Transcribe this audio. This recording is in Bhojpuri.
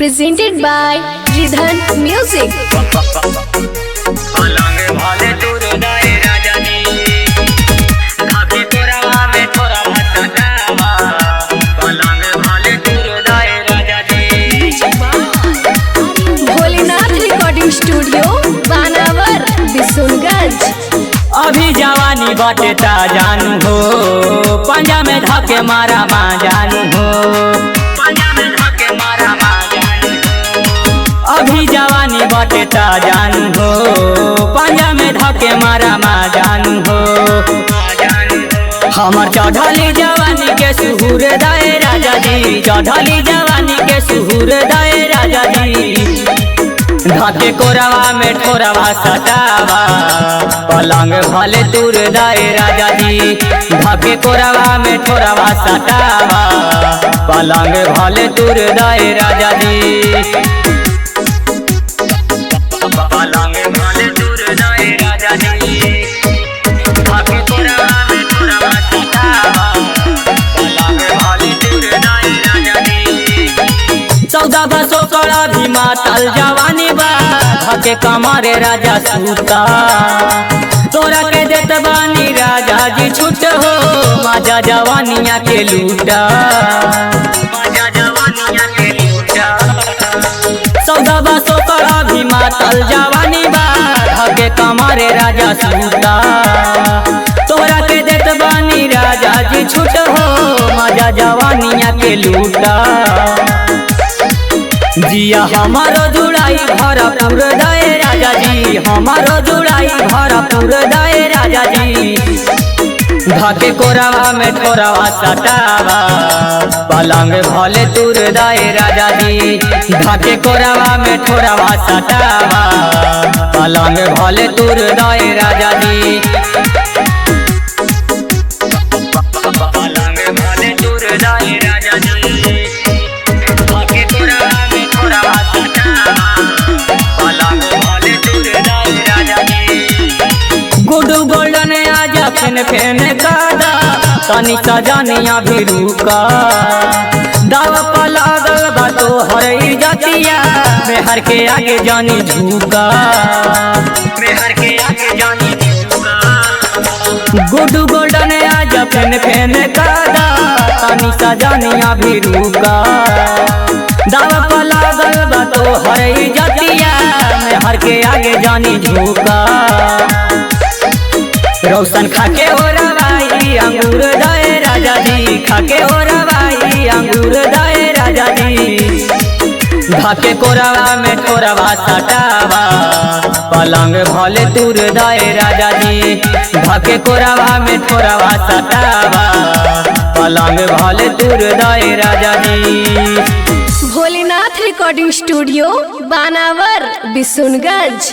presented by Ridhan Music. Bholenath recording studio बानावर बिशुनगंज। अभी जवानी बाटे ता जानू हो, पंजा में धके मारा माँ जानू हो, पंजा में धके मारा माँ जानू हो। अभी जवानी बाटे ता जानू हो, पंजा में धके मारा माँ जानू हो। हमर चढ़ली जवानी के सुहुर दाए राजा जी, चढ़ली जवानी के सुहुर दाए राजा जी। धके कोरवा में ठोरवा सटावा, पलंग भले दूर दाए राजा जी। धके कोरवा में ठोरवा सटावा, पलंग भले दूर दाए राजा जी। पलंग भले दूर दाए राजा जी। धके कोरवा में ठोरवा सटावा, पलंग भले दूर दाए राजा जी। 14 बसों कड़ा भी मातल जवानी बा, धके कमरे राजा सूता। तोरा के देत बानी राजा जी छूट हो, माजा जवानिया के लूटा, माजा जवानिया के लूटा। 14 बसों कड़ा भी मातल जवानी बा, धके कमरे राजा सूता। तोरा के देत बानी राजा जी छूट हो, माजा जवानिया के लूटा। जिया हमारो जुड़ाई भरपूर दाए राजा जी, हमारो जुड़ाई भरपूर दाए राजा जी। धके कोरवा में ठोरवा सटावा, पलंग भले दूर दाए राजा जी। धके कोरवा में ठोरवा सटावा, पलंग भले दूर दाए राजा जी। पलंग भले दूर दाए राजा जी। गुडू गोल्डन आजा फेन फेन कादा, तनी सजनिया भी रुका। दाव पलागल बा तो हर जातिया, मेहर के आगे जानी झुका, मेहर के आगे जानी झुका। गुडू गोल्डन आजा फेन फेन कादा, तनी सजनिया भी रुका। दाव पलागल बा तो हर जातिया, मेहर के आगे जानी झुका। रोशन खाके हो रवाई अंगूर दाए राजा जी, खाके हो रवाई अंगूर दाए राजा जी। धके कोरवा में ठोरवा सटावा, पलंग भले दूर दाए राजा जी। धके कोरवा में ठोरवा सटावा, पलंग भले दूर दाए राजा जी। भोलेनाथ रिकॉर्डिंग स्टूडियो बानावर बिशुनगंज।